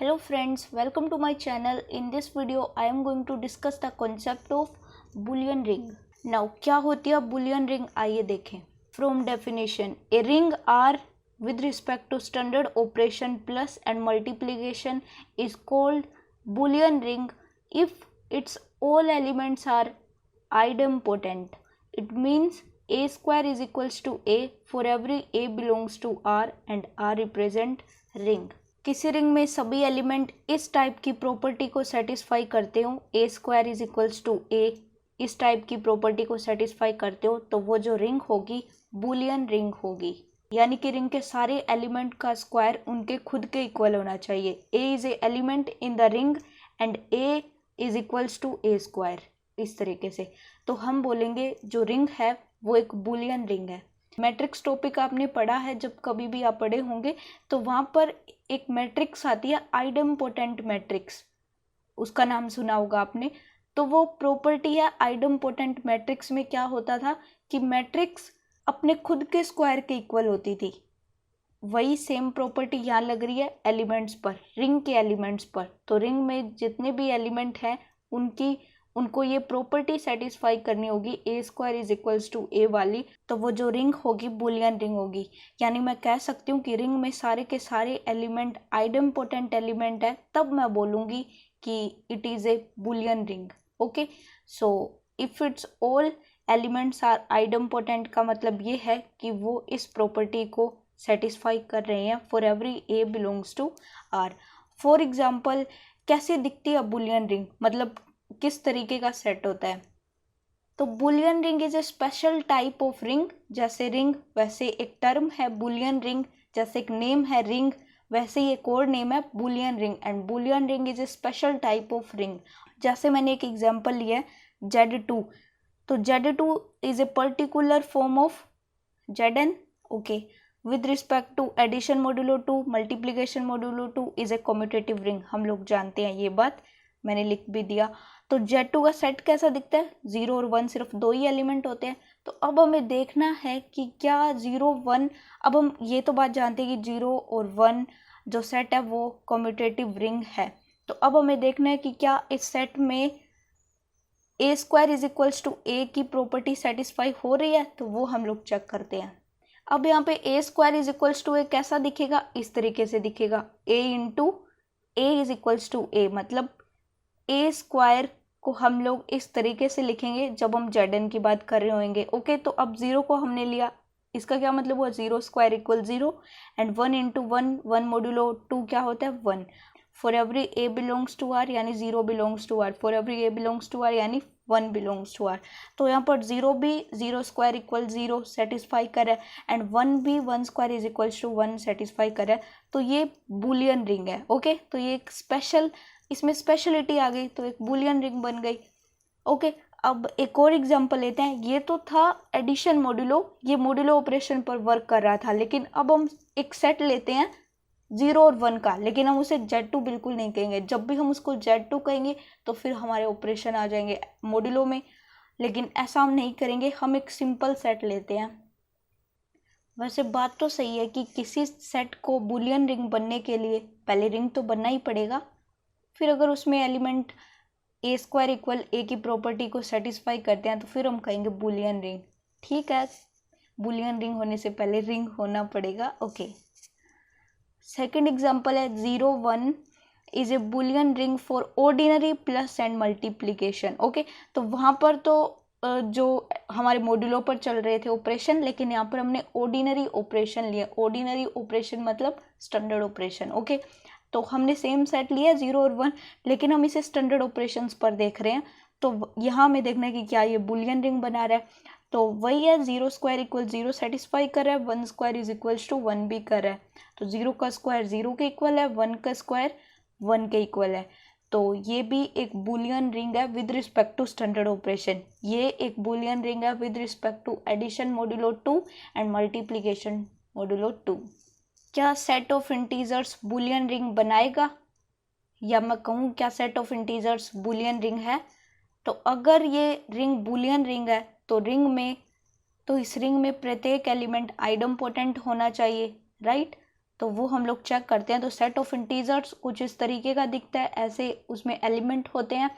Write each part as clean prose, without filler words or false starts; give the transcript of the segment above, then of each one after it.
Hello friends, welcome to my channel. In this video, I am going to discuss the concept of Boolean ring. Now, क्या होती है Boolean ring? आइए देखें. From definition, a ring R with respect to standard operation plus and multiplication is called Boolean ring if its all elements are idempotent. It means a square is equals to a for every a belongs to R and R represent ring. किसी ring में सभी element इस type की property को satisfy करते हो, ए square is equals to ए, इस type की प्रॉपर्टी को सेटिस्फाई करते हो, तो वो जो रिंग होगी बूलियन रिंग होगी. यानी कि रिंग के सारे एलिमेंट का स्क्वायर उनके खुद के इक्वल होना चाहिए. A is a element in the ring and a is equals to a square. इस तरीके से तो हम बोलेंगे जो रिंग है वो एक बूलियन रिंग है. मैट्रिक्स टॉपिक आपने पढ़ा है, जब कभी भी आप पढ़े होंगे तो वहाँ पर एक मैट्रिक्स आती है आइडमपोटेंट मैट्रिक्स, उसका नाम सुना होगा आपने. तो वो प्रॉपर्टी है आइडमपोटेंट मैट्रिक्स में क्या होता था कि मैट्रिक्स अपने खुद के स्क्वायर के इक्वल होती थी. वही सेम प्रॉपर्टी यहाँ लग रही है एलिमेंट्स पर, रिंग के एलिमेंट्स पर. तो रिंग में जितने भी एलिमेंट हैं उनको ये प्रॉपर्टी सेटिस्फाई करनी होगी ए स्क्वायर इज इक्वल्स टू ए वाली. तो वो जो रिंग होगी बूलियन रिंग होगी. यानी मैं कह सकती हूँ कि रिंग में सारे के सारे एलिमेंट आइडमपोटेंट एलिमेंट है, तब मैं बोलूँगी कि it is a Boolean ring. Okay, so if it's all elements are idempotent का मतलब ये है कि वो इस प्रॉपर्टी को सेटिस्फाई कर रहे हैं for every a belongs to R. For example, कैसे दिखती है बूलियन रिंग, मतलब किस तरीके का सेट होता है. तो Boolean ring is a special type of ring. जैसे रिंग वैसे एक टर्म है बूलियन रिंग, जैसे एक नेम है रिंग वैसे ही एक और नेम है Boolean ring. And Boolean ring is a special type of ring. जैसे मैंने एक एग्जांपल लिया है Z2. तो Z2 is a particular form of Zn. Okay, with respect to addition modulo 2, multiplication modulo 2 is a commutative ring. हम लोग जानते हैं ये बात, मैंने लिख भी दिया. तो Z2 का सेट कैसा दिखता है, 0 और 1, सिर्फ दो ही एलिमेंट होते हैं. तो अब हमें देखना है कि क्या 0 1, अब हम ये तो बात जानते हैं कि 0 और 1 जो सेट है वो कम्यूटेटिव रिंग है. तो अब हमें देखना है कि क्या इस सेट में ए स्क्वायर इज इक्वल्स टू ए की प्रॉपर्टी सेटिस्फाई हो रही है. तो वो हम लोग चेक करते हैं. अब यहाँ पे a square is equals to a कैसा दिखेगा, इस तरीके से दिखेगा, a into a is equals to a. मतलब ए स्क्वायर को हम लोग इस तरीके से लिखेंगे जब हम Zn की बात कर रहे होंगे. ओके, तो अब 0 को हमने लिया, इसका क्या मतलब हुआ, 0 square equal 0 and 1 into 1, 1 modulo 2 क्या होता है 1. For every a belongs to R यानी 0 belongs to R, for every a belongs to R यानी 1 बिलोंग्स टू आर. तो यहाँ पर 0 भी 0 स्क्वायर इक्वल 0 सेटिस्फाई कर रहा है एंड 1 भी 1 square is equals to 1 satisfy कर रहा है. तो ये बूलियन रिंग है. ओके, तो ये एक स्पेशल, इसमें स्पेशलिटी आ गई, तो एक बूलियन रिंग बन गई. ओके, अब एक और एग्जांपल लेते हैं. ये तो था एडिशन मॉड्यूलो, ये मॉड्यूलो ऑपरेशन पर वर्क कर रहा था. लेकिन अब हम एक सेट लेते हैं 0 और 1 का, लेकिन हम उसे Z2 बिल्कुल नहीं कहेंगे. जब भी हम उसको Z2 कहेंगे तो फिर हमारे ऑपरेशन आ जाएंगे मॉड्यूलो में, लेकिन ऐसा हम नहीं करेंगे. हम एक सिंपल सेट लेते हैं. वैसे बात तो सही है कि किसी सेट को बूलियन रिंग बनने के लिए पहले रिंग तो बनना ही पड़ेगा. फिर अगर उसमें एलिमेंट ए स्क्वायर इक्वल ए की प्रॉपर्टी को सेटिस्फाई करते हैं तो फिर हम कहेंगे बूलियन रिंग. ठीक है, बूलियन रिंग होने से पहले रिंग होना पड़ेगा. ओके, सेकंड एग्जांपल है 0 1 is a Boolean ring for ordinary plus and multiplication. Okay, तो वहाँ पर तो जो हमारे मॉड्यूलो पर चल रहे थे ऑपरेशन, लेकिन यहाँ पर हमने ऑर्डिनरी ऑपरेशन लिया. ऑर्डिनरी ऑपरेशन मतलब स्टैंडर्ड ऑपरेशन. ओके, तो हमने सेम सेट लिया 0 और 1, लेकिन हम इसे स्टैंडर्ड ऑपरेशंस पर देख रहे हैं. तो यहाँ हमें देखना है कि क्या ये बूलियन रिंग बना रहा है. तो वही है, 0 स्क्वायर इक्वल 0 सेटिस्फाई कर रहा है, 1 स्क्वायर इज इक्वल्स टू 1 भी कर रहा है. तो 0 का स्क्वायर 0 के इक्वल है, 1 का स्क्वायर 1 के इक्वल है. तो ये भी एक बूलियन रिंग है with respect to standard operation. ये एक बूलियन रिंग है with respect to addition modulo 2 and multiplication modulo 2. क्या set of integers Boolean ring बनाएगा, या मैं कहूँ क्या set of integers Boolean ring है. तो अगर ये रिंग बूलियन रिंग है तो इस रिंग में प्रत्येक एलिमेंट आइडमपोटेंट होना चाहिए, राइट. तो वो हम लोग चेक करते हैं। तो सेट ऑफ इंटीजर्स कुछ इस तरीके का दिखता है, ऐसे उसमें एलिमेंट होते हैं।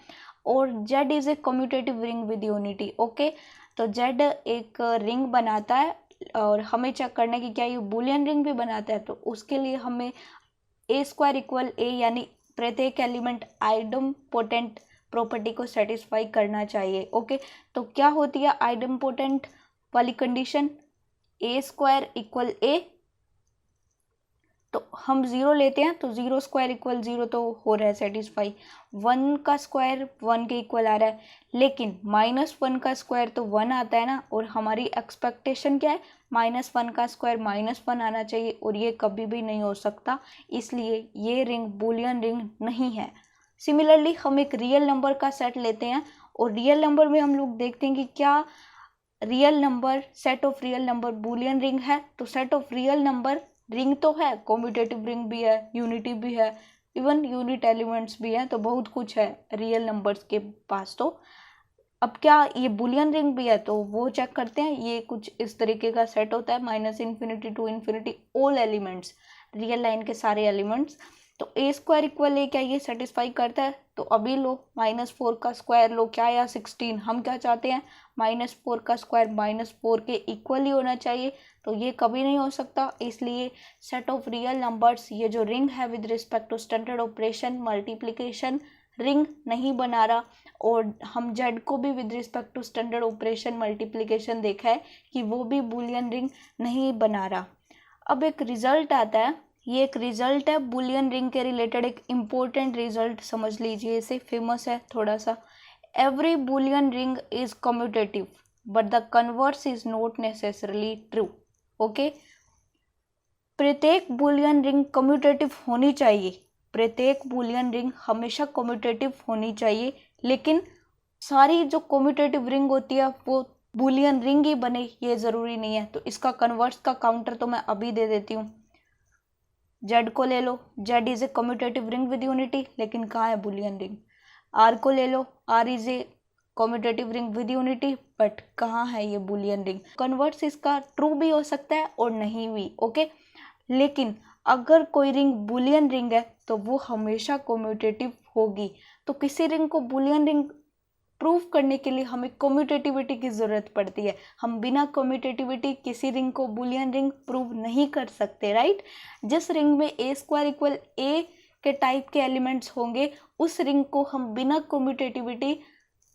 और Z is a commutative ring with unity. Okay, तो Z एक रिंग बनाता है और हमें चेक करना है कि क्या ये बुलियन रिंग भी बनाता है। तो उसके लिए हमें A स्क्वायर इक्वल A यानी प्रत्येक एलिमेंट आइडम्पोटेंट प्रॉपर्टी को सेटिस्फाई करना चाहिए। ओके, तो क्या होती है आइडम्पोटेंट वाली condition? A square equal A, तो हम 0 लेते हैं तो 0 स्क्वायर इक्वल 0 तो हो रहा है सेटिस्फाई। 1 का स्क्वायर 1 के इक्वल आ रहा है, लेकिन -1 का स्क्वायर तो 1 आता है ना, और हमारी एक्सपेक्टेशन क्या है? -1 का स्क्वायर -1 आना चाहिए, और ये कभी भी नहीं हो सकता, इसलिए ये रिंग बुलियन रिंग नहीं है। सिमिलरली हम एक रियल नंबर का सेट लेते हैं और रियल नंबर में हम लोग देखते हैं कि क्या real number, set of real number Boolean ring है। तो set of real number ring तो है, कम्यूटेटिव रिंग भी है, यूनिटी भी है, इवन यूनिट एलिमेंट्स भी हैं, तो बहुत कुछ है रियल नंबर्स के पास। तो अब क्या ये बुलियन रिंग भी है? तो वो चेक करते हैं। ये कुछ इस तरीके का सेट होता है, -∞ to ∞ all elements, real line के सारे एलिमेंट्स। तो A स्क्वायर इक्वल A क्या ये सेटिस्फाई करता है? तो अभी लो -4 का स्क्वायर लो, क्या आया 16। हम क्या चाहते हैं? -4 का स्क्वायर -4 के इक्वल ही होना चाहिए, तो ये कभी नहीं हो सकता। इसलिए सेट ऑफ रियल नंबर्स, ये जो रिंग है with respect to standard operation multiplication, ring नहीं बना रहा। और हम Z को भी with respect to standard operation multiplication देखा है कि वो भी बुलियन रिंग नहीं बना रहा। अब एक रिजल्ट आता है, ये एक रिजल्ट है बुलियन रिंग के रिलेटेड, एक इम्पोर्टेंट रिजल्ट समझ लीजिए, इसे फेमस है थोड़ा सा। Every Boolean ring is commutative but the converse is not necessarily true. Okay, प्रत्येक बुलियन रिंग कम्यूटेटिव होनी चाहिए, प्रत्येक बुलियन रिंग हमेशा कम्यूटेटिव होनी चाहिए, लेकिन सारी जो कम्यूटेटिव रिंग होती है वो बुलियन रिंग ही बने ये ज़रूरी नहीं है। तो इसका कन्वर्स का काउंटर तो मैं अभी दे देती हूँ। Z को ले लो, Z is a commutative ring with unity, लेकिन कहाँ है बुलियन रिंग। R को ले लो, R is a commutative ring with unity, but कहाँ है ये बुलियन रिंग। कन्वर्स इसका ट्रू भी हो सकता है और नहीं भी। ओके, लेकिन अगर कोई रिंग बुलियन रिंग है तो वो हमेशा कम्यूटेटिव होगी। तो किसी रिंग को बुलियन रिंग प्रूव करने के लिए हमें कम्यूटेटिविटी की ज़रूरत पड़ती है। हम बिना कम्यूटेटिविटी किसी रिंग को बुलियन रिंग प्रूव नहीं कर सकते, राइट। जिस रिंग में A स्क्वायर इक्वल A के टाइप के एलिमेंट्स होंगे उस रिंग को हम बिना कम्यूटेटिविटी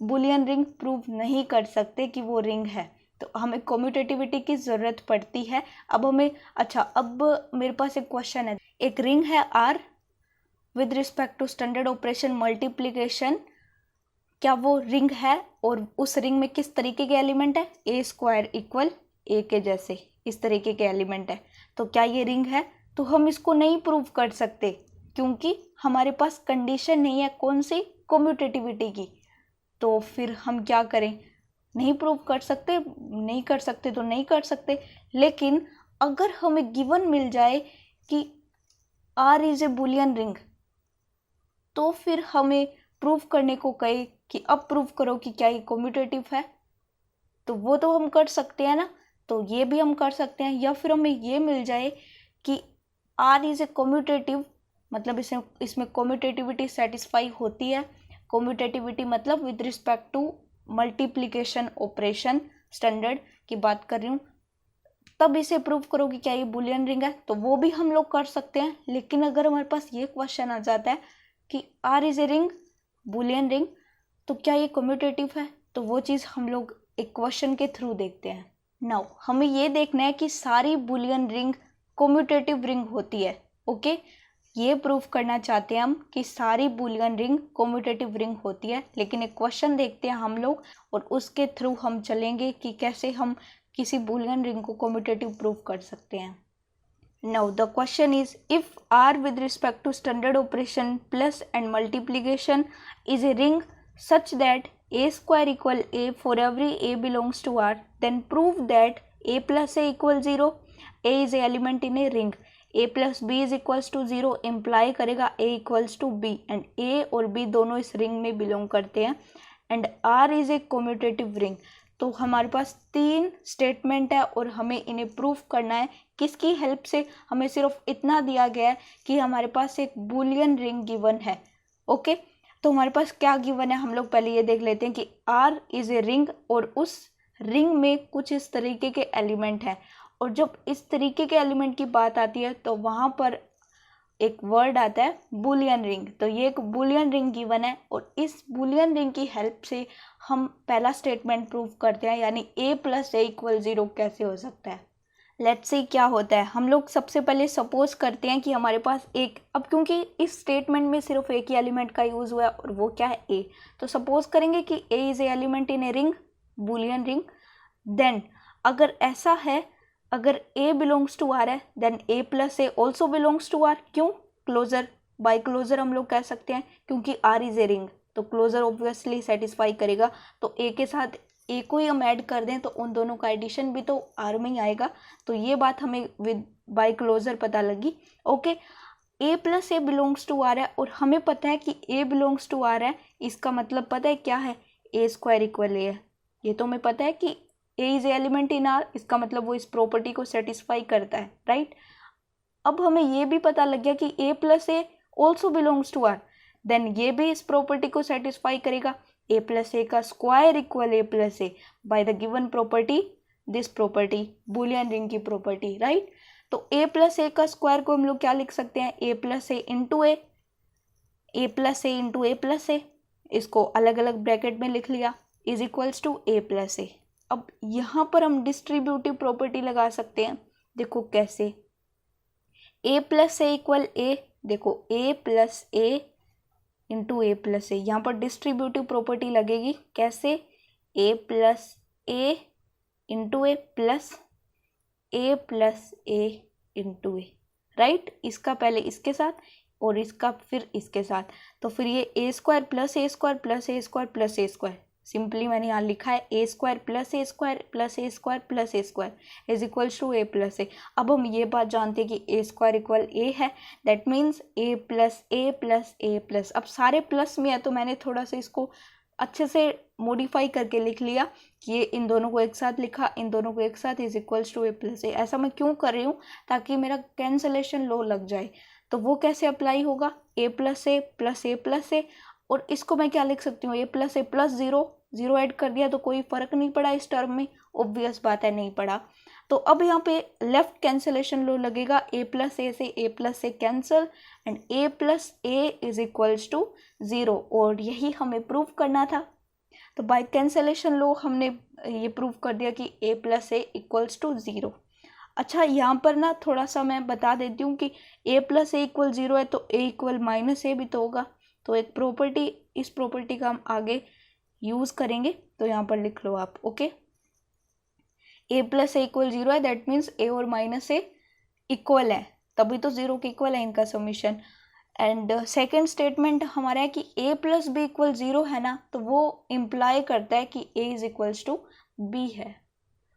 बुलियन रिंग प्रूव नहीं कर सकते कि वो रिंग है। तो हमें कम्यूटेटिविटी की ज़रूरत पड़ती है। अब हमें अब मेरे पास एक क्वेश्चन है, एक रिंग है R with respect to standard operation multiplication, क्या वो रिंग है? और उस रिंग में किस तरीके के एलिमेंट है? A स्क्वायर इक्वल A के जैसे इस तरीके के एलिमेंट है। तो क्या ये रिंग है? तो हम इसको नहीं प्रूव कर सकते क्योंकि हमारे पास कंडीशन नहीं है, कौन सी? कम्यूटेटिविटी की। तो फिर हम क्या करें? नहीं प्रूव कर सकते, नहीं कर सकते तो नहीं कर सकते। लेकिन अगर हमें गिवन मिल जाए कि R is A Boolean ring, तो फिर हमें प्रूव करने को कहे कि अब प्रूव करो कि क्या ये कम्यूटेटिव है, तो वो तो हम कर सकते हैं ना। तो ये भी हम कर सकते हैं। या फिर हमें ये मिल जाए कि R इज ए कम्यूटेटिव, मतलब इसमें कम्यूटेटिविटी सेटिस्फाई होती है। कम्यूटेटिविटी मतलब with respect to multiplication operation standard की बात कर रही हूँ, तब इसे प्रूव करो कि क्या ये बुलियन रिंग है, तो वो भी हम लोग कर सकते हैं। लेकिन अगर हमारे पास ये क्वेश्चन आ जाता है कि R is a ring, Boolean ring, तो क्या ये कम्यूटेटिव है, तो वो चीज़ हम लोग एक क्वेश्चन के थ्रू देखते हैं। नाउ हमें ये देखना है कि सारी बुलियन रिंग कम्यूटेटिव रिंग होती है। ओके, ये प्रूव करना चाहते हैं हम कि सारी बुलियन रिंग कम्यूटेटिव रिंग होती है। लेकिन एक क्वेश्चन देखते हैं हम लोग और उसके थ्रू हम चलेंगे कि कैसे हम किसी बुलियन रिंग को कम्यूटेटिव प्रूव कर सकते हैं। Now the question is, if R with respect to standard operation plus and multiplication is a ring such that A square equal A for every A belongs to R, then prove that A plus A equal 0. A is a element in a ring. A plus B is equals to 0 imply करेगा A equals to B and A और B दोनों इस ring में belong करते हैं and R is a commutative ring. तो हमारे पास 3 statement है और हमें इन्हें प्रूफ करना है। किसकी हेल्प से? हमें सिर्फ इतना दिया गया है कि हमारे पास एक बुलियन रिंग गिवन है। ओके, तो हमारे पास क्या गिवन है, हम लोग पहले ये देख लेते हैं कि R इज ए रिंग और उस रिंग में कुछ इस तरीके के एलिमेंट हैं। और जब इस तरीके के एलिमेंट की बात आती है तो वहाँ पर एक वर्ड आता है बुलियन रिंग। तो ये एक बुलियन रिंग गिवन है और इस बुलियन रिंग की हेल्प से हम पहला स्टेटमेंट प्रूव करते हैं, यानी a + a = 0 कैसे हो सकता है। लेट्स सी क्या होता है। हम लोग सबसे पहले सपोज करते हैं कि हमारे पास एक, अब क्योंकि इस स्टेटमेंट में सिर्फ एक ही एलिमेंट का यूज़ हुआ है और वो क्या है a, तो सपोज करेंगे कि a is a element in a ring, Boolean ring. Then अगर ऐसा है, अगर a बिलोंग्स टू R है, then a + a also belongs to R। क्यों? क्लोजर, बाय क्लोजर हम लोग कह सकते हैं, क्योंकि R इज ए रिंग तो क्लोजर ऑब्वियसली सेटिस्फाई करेगा। तो a के साथ a को ही हम ऐड कर दें तो उन दोनों का एडिशन भी तो R में ही आएगा। तो ये बात हमें विद बाय क्लोजर पता लगी। Okay, a + a belongs to R है और हमें पता है कि a बिलोंग्स टू R है, इसका मतलब पता है क्या है, a² = a है। ये तो हमें पता है कि a is element in R, इसका मतलब वो इस प्रॉपर्टी को सेटिस्फाई करता है, राइट। अब हमें ये भी पता लग गया कि a + a also belongs to R, then ये भी इस प्रॉपर्टी को सेटिस्फाई करेगा। a + a का square equal a + a by the given property, this property, Boolean ring की प्रॉपर्टी, राइट। तो a + a का स्क्वायर को हम लोग क्या लिख सकते हैं, a + a into a, a + a into a + a, इसको अलग अलग ब्रैकेट में लिख लिया, is equals to a + a। अब यहाँ पर हम डिस्ट्रीब्यूटिव प्रॉपर्टी लगा सकते हैं। देखो कैसे, a + a = a, देखो a + a into a + a, यहाँ पर डिस्ट्रीब्यूटिव प्रॉपर्टी लगेगी। कैसे? a + a into a plus a + a into a, right. इसका पहले इसके साथ और इसका फिर इसके साथ, तो फिर ये a² + a² + a² + a², simply मैंने यहाँ लिखा है a² + a² + a² + a² is equals to a + a। अब हम ये बात जानते हैं कि a² = a है, that means a + a + a+। अब सारे प्लस में है तो मैंने थोड़ा सा इसको अच्छे से मॉडिफाई करके लिख लिया कि ये इन दोनों को एक साथ लिखा, इन दोनों को एक साथ, is equals to a + a। ऐसा मैं क्यों कर रही हूँ? ताकि मेरा कैंसलेशन लॉ लग जाए। तो वो कैसे अप्लाई होगा, a + a + a + a, और इसको मैं क्या लिख सकती हूँ, a + a + 0, 0 ऐड कर दिया तो कोई फर्क नहीं पड़ा इस टर्म में, ऑब्वियस बात है नहीं पड़ा। तो अब यहाँ पे लेफ्ट कैंसलेशन लॉ लगेगा, a + a से a + a cancel and a + a is equals to 0, और यही हमें प्रूव करना था। तो बाय कैंसलेशन लॉ हमने ये प्रूव कर दिया कि a + a इक्वल्स टू 0। अच्छा, यहाँ पर ना थोड़ा सा मैं बता देती हूँ कि a + a = 0 है तो a = -a भी तो होगा। तो एक प्रॉपर्टी, इस प्रॉपर्टी का हम आगे यूज़ करेंगे, तो यहाँ पर लिख लो आप। ओके, a + a = 0 है, दैट मीन्स a और -a इक्वल है, तभी तो 0 के इक्वल है इनका समीशन। एंड सेकेंड स्टेटमेंट हमारा है कि a + b = 0 है ना, तो वो इम्प्लाई करता है कि a is equals to b है।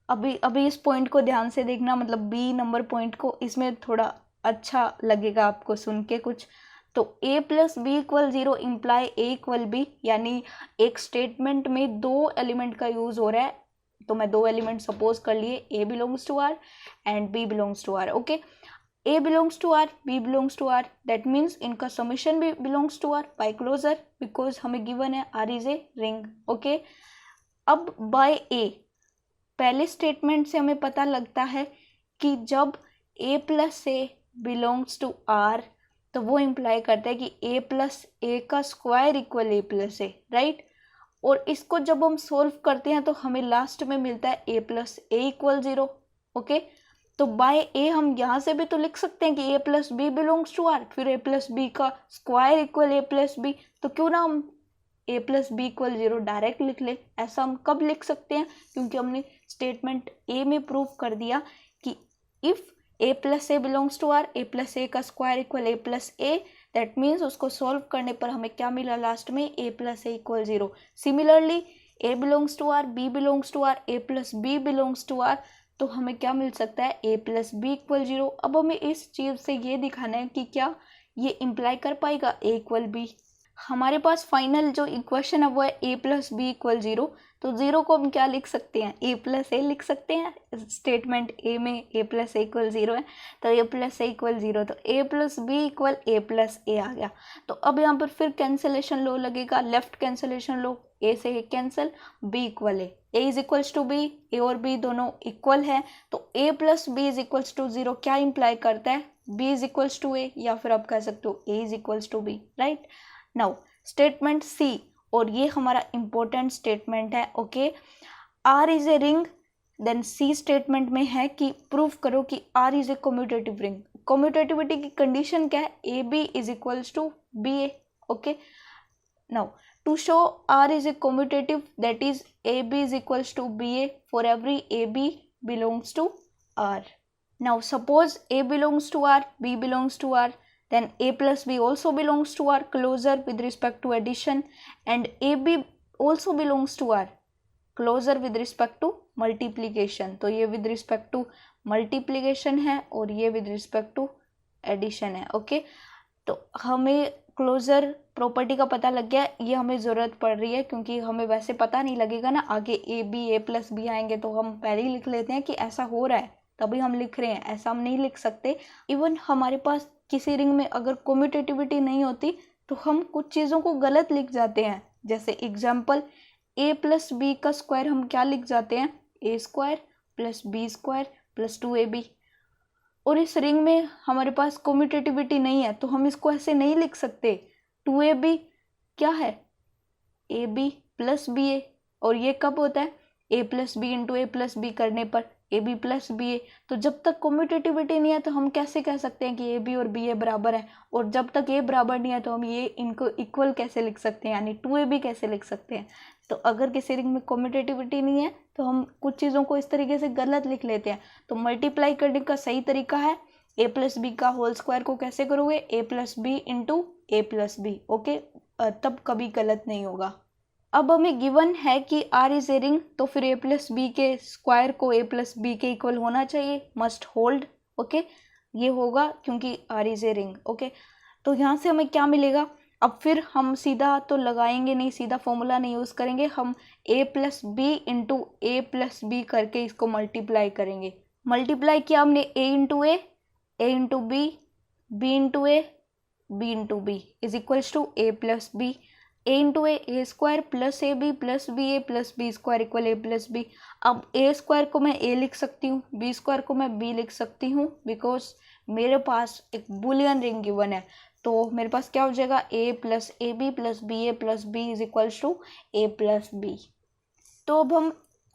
अभी इस पॉइंट को ध्यान से देखना, मतलब b नंबर पॉइंट को, इसमें थोड़ा अच्छा लगेगा आपको सुन के कुछ। तो a + b = 0 imply a = b, यानी एक स्टेटमेंट में दो एलिमेंट का यूज़ हो रहा है। तो मैं दो एलिमेंट सपोज कर लिए, a belongs to R and b belongs to R। Okay, a belongs to R, b belongs to R, that means इनका समीशन भी belongs to R by closure, because हमें गिवन है R is a ring. Okay, अब by a, पहले statement से हमें पता लगता है कि जब a + a belongs to R, तो वो इम्प्लाई करता है कि a + a का square equal a + a, right. और इसको जब हम सोल्व करते हैं तो हमें लास्ट में मिलता है a + a = 0। ओके, तो बाय a हम यहाँ से भी तो लिख सकते हैं कि a + b belongs to R, फिर a + b का स्क्वायर इक्वल a + b, तो क्यों ना हम a + b = 0 डायरेक्ट लिख ले। ऐसा हम कब लिख सकते हैं, क्योंकि हमने स्टेटमेंट a में प्रूव कर दिया कि if a + a belongs to R, a + a का square equal a + a, that means उसको सॉल्व करने पर हमें क्या मिला लास्ट में, a + a = 0। Similarly a belongs to R, b belongs to R, a + b belongs to R, तो हमें क्या मिल सकता है, a + b = 0। अब हमें इस चीज़ से ये दिखाना है कि क्या ये इम्प्लाई कर पाएगा a = b। हमारे पास फाइनल जो इक्वेशन है वो है a + b = 0, तो 0 को हम क्या लिख सकते हैं, a प्लस ए लिख सकते हैं। स्टेटमेंट ए में a प्लस ए इक्वल 0 है, तो a प्लस ए इक्वल 0, तो a plus b equal a plus a आ गया। तो अब यहाँ पर फिर कैंसिलेशन लो लगेगा, लेफ्ट कैंसिलेशन लो, a से a cancel, b equal a is equals to b, a और b दोनों इक्वल है, तो a plus b is equals to 0 क्या इंप्लाई करता है, b is equals to a, या फिर आप कह सकते हो a is equals to b, right. Now statement c, और ये हमारा इंपॉर्टेंट स्टेटमेंट है, okay. R is a ring, then C statement में है कि प्रूव करो कि R is a commutative ring. Commutativity की कंडीशन क्या है, AB is equals to BA, okay. Now to show R is a commutative, that is AB is equals to BA for every AB belongs to R। Now suppose A belongs to R, B belongs to R, then a plus b also belongs to R, closure with respect to addition, and AB also belongs to R, closure with respect to multiplication। तो ये with respect to multiplication है और ये with respect to addition है, okay. तो हमें closure property का पता लग गया, ये हमें ज़रूरत पड़ रही है क्योंकि हमें वैसे पता नहीं लगेगा ना, आगे a प्लस बी आएंगे तो हम पहले ही लिख लेते हैं कि ऐसा हो रहा है तभी हम लिख रहे हैं, ऐसा हम नहीं लिख सकते। इवन हमारे पास किसी रिंग में अगर कम्यूटेटिविटी नहीं होती तो हम कुछ चीज़ों को गलत लिख जाते हैं, जैसे एग्जाम्पल a प्लस बी का स्क्वायर हम क्या लिख जाते हैं, a square plus b square plus 2ab, और इस रिंग में हमारे पास कम्यूटेटिविटी नहीं है तो हम इसको ऐसे नहीं लिख सकते। 2ab क्या है, ab प्लस ba, और ये कब होता है, a plus b into a plus b करने पर ab प्लस बी ए। तो जब तक कम्यूटेटिविटी नहीं है तो हम कैसे कह सकते हैं कि ab और ba बराबर है, और जब तक a बराबर नहीं है तो हम ये इनको इक्वल कैसे लिख सकते हैं, यानी 2ab कैसे लिख सकते हैं। तो अगर किसी रिंग में कम्यूटेटिविटी नहीं है तो हम कुछ चीज़ों को इस तरीके से गलत लिख लेते हैं। तो मल्टीप्लाई करने का सही तरीका है, a प्लस बी का होल स्क्वायर को कैसे करोगे, a plus b into a plus b, okay, तब कभी गलत नहीं होगा। अब हमें गिवन है कि R इज ए रिंग, तो फिर a प्लस बी के स्क्वायर को a प्लस बी के इक्वल होना चाहिए, मस्ट होल्ड, ओके। ये होगा क्योंकि R is a ring, okay. तो यहाँ से हमें क्या मिलेगा, अब फिर हम सीधा तो लगाएंगे नहीं, सीधा फॉर्मूला नहीं यूज़ करेंगे, हम a plus b into a plus b करके इसको मल्टीप्लाई करेंगे। मल्टीप्लाई किया हमने a into a into b, b into a, b into b is equals to a plus b, a into a square plus a b plus b a plus b square equal a plus b. अब a स्क्वायर को मैं a लिख सकती हूँ, b square को मैं b लिख सकती हूँ, बिकॉज मेरे पास एक बुलियन रिंग गिवन है। तो मेरे पास क्या हो जाएगा, a plus a b plus b a plus b is equals to a plus b. तो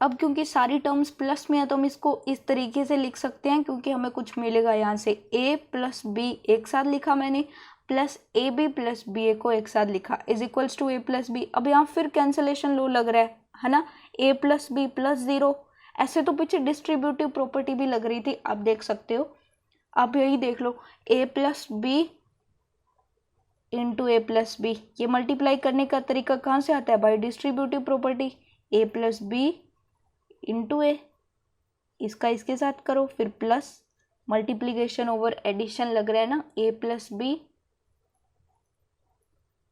अब क्योंकि सारी टर्म्स प्लस में है तो हम इसको इस तरीके से लिख सकते हैं, क्योंकि हमें कुछ मिलेगा यहाँ से, a प्लस बी एक साथ लिखा मैंने, plus a b plus b a को एक साथ लिखा, is equals to a plus b. अब यहाँ फिर कैंसिलेशन लो लग रहा है ना, a प्लस बी प्लस 0, ऐसे तो पीछे डिस्ट्रीब्यूटिव प्रॉपर्टी भी लग रही थी, आप देख सकते हो, आप यही देख लो, a plus b into a plus b, ये मल्टीप्लाई करने का तरीका कहाँ से आता है, by distributive property, a plus b into a, इसका इसके साथ करो, फिर प्लस मल्टीप्लीकेशन ओवर एडिशन लग रहा है ना, a plus b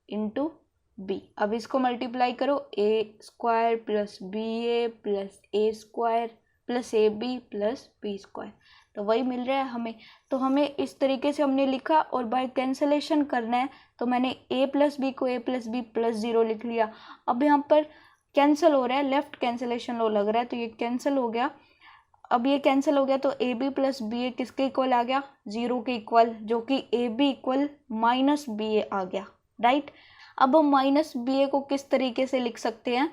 into b. अब इसको मल्टीप्लाई करो, a square plus b a plus a square plus a b plus b square, तो वही मिल रहा है हमें। तो हमें इस तरीके से हमने लिखा, और बाय कैंसिलेशन करना है तो मैंने a प्लस बी को a प्लस बी प्लस 0 लिख लिया। अब यहाँ पर कैंसिल हो रहा है, लेफ्ट कैंसिलेशन लो लग रहा है, तो ये कैंसिल हो गया। अब ये कैंसिल हो गया तो a b plus b a किसके इक्वल आ गया, 0 के इक्वल, जो कि a b equal minus b a आ गया, राइट। अब हम माइनस बी ए को किस तरीके से लिख सकते हैं,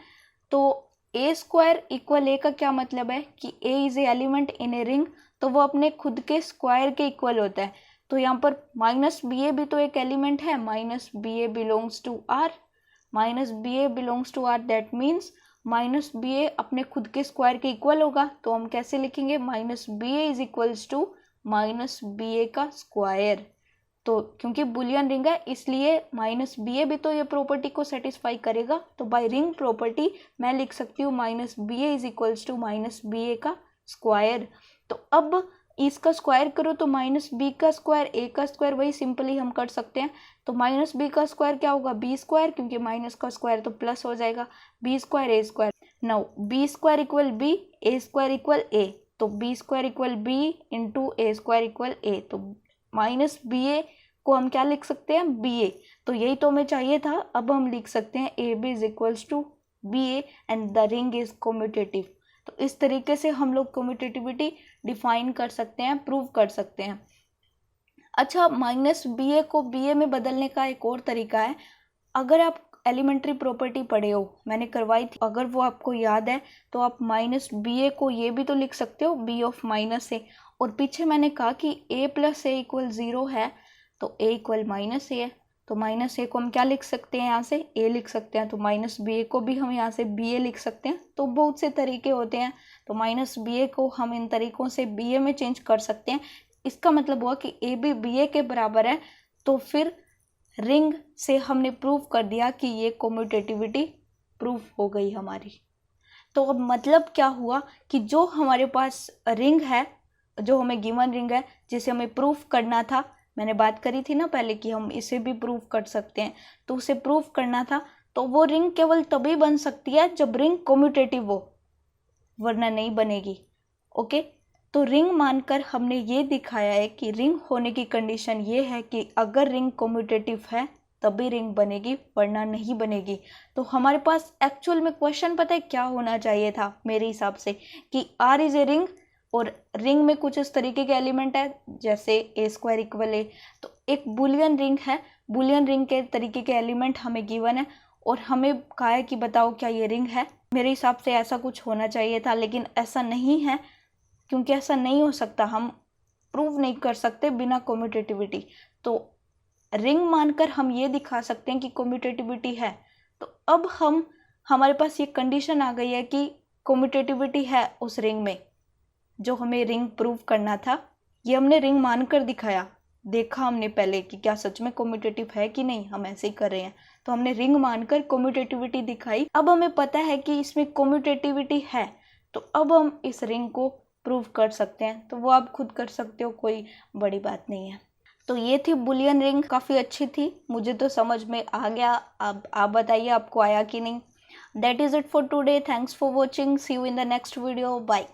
तो ए स्क्वायर इक्वल ए का क्या मतलब है कि a is a element in a ring, तो वो अपने खुद के स्क्वायर के इक्वल होता है। तो यहाँ पर माइनस बी ए भी तो एक एलिमेंट है, minus b a belongs to R, minus b a belongs to R, that means minus b a अपने खुद के स्क्वायर के इक्वल होगा। तो हम कैसे लिखेंगे, minus b a is equals to minus b a का स्क्वायर। तो क्योंकि बुलियन रिंग है इसलिए माइनस बी ए भी तो ये प्रॉपर्टी को सेटिस्फाई करेगा, तो बाय रिंग प्रॉपर्टी मैं लिख सकती हूँ minus b a is equals to minus b a का स्क्वायर। तो अब इसका स्क्वायर करो तो माइनस बी का स्क्वायर ए का स्क्वायर, वही सिंपली हम कर सकते हैं। तो माइनस बी का स्क्वायर क्या होगा, बी स्क्वायर, क्योंकि माइनस का स्क्वायर तो प्लस हो जाएगा, b square a square now b square equal b, a square equal a, तो b square equal b into a square equal a, तो माइनस बी ए को हम क्या लिख सकते हैं, बी ए, तो यही तो हमें चाहिए था। अब हम लिख सकते हैं a b is equals to b a and the ring is commutative. तो इस तरीके से हम लोग कम्यूटेटिविटी डिफाइन कर सकते हैं, प्रूव कर सकते हैं। अच्छा, माइनस बी ए को बी ए में बदलने का एक और तरीका है। अगर आप एलिमेंट्री प्रॉपर्टी पढ़े हो, मैंने करवाई थी, अगर वो आपको याद है तो आप माइनस बी ए को ये भी तो लिख सकते हो बी ऑफ माइनस ए, और पीछे मैंने कहा कि ए प्लस ए इक्वल 0 है, तो ए इक्वल माइनस ए है, तो माइनस ए को हम क्या लिख सकते हैं, यहाँ से ए लिख सकते हैं, तो माइनस बी ए को भी हम यहाँ से बी ए लिख सकते हैं। तो बहुत से तरीके होते हैं, तो माइनस बी ए को हम इन तरीकों से बी ए में चेंज कर सकते हैं। इसका मतलब हुआ कि ए भी बी ए के बराबर है, तो फिर रिंग से हमने प्रूव कर दिया कि ये कम्यूटेटिविटी प्रूफ हो गई हमारी। तो अब मतलब क्या हुआ कि जो हमारे पास रिंग है, जो हमें गिवन रिंग है, जिसे हमें प्रूफ करना था, मैंने बात करी थी ना पहले कि हम इसे भी प्रूफ कर सकते हैं, तो उसे प्रूफ करना था, तो वो रिंग केवल तभी बन सकती है जब रिंग कम्यूटेटिव हो, वरना नहीं बनेगी। ओके, तो रिंग मानकर हमने ये दिखाया है कि रिंग होने की कंडीशन ये है कि अगर रिंग कम्यूटेटिव है तभी रिंग बनेगी, वरना नहीं बनेगी। तो हमारे पास एक्चुअल में क्वेश्चन पता है क्या होना चाहिए था मेरे हिसाब से, कि आर इज ए रिंग और रिंग में कुछ इस तरीके के एलिमेंट है जैसे ए स्क्वायर इक्वल ए, तो एक बुलियन रिंग है, बुलियन रिंग के तरीके के एलिमेंट हमें गिवन है और हमें कहा है कि बताओ क्या ये रिंग है। मेरे हिसाब से ऐसा कुछ होना चाहिए था, लेकिन ऐसा नहीं है, क्योंकि ऐसा नहीं हो सकता, हम प्रूव नहीं कर सकते बिना कम्यूटेटिविटी। तो रिंग मानकर हम ये दिखा सकते हैं कि कम्यूटेटिविटी है। तो अब हमारे पास ये कंडीशन आ गई है कि कम्यूटेटिविटी है उस रिंग में, जो हमें रिंग प्रूव करना था, ये हमने रिंग मानकर दिखाया। देखा हमने पहले कि क्या सच में कम्यूटेटिव है कि नहीं, हम ऐसे ही कर रहे हैं, तो हमने रिंग मानकर कम्यूटेटिविटी दिखाई। अब हमें पता है कि इसमें कम्यूटेटिविटी है, तो अब हम इस रिंग को प्रूव कर सकते हैं। तो वो आप खुद कर सकते हो, कोई बड़ी बात नहीं है। तो ये थी बुलियन रिंग, काफ़ी अच्छी थी, मुझे तो समझ में आ गया। अब आप बताइए आपको आया कि नहीं। That is it for today, thanks for watching, see you in the next video, bye.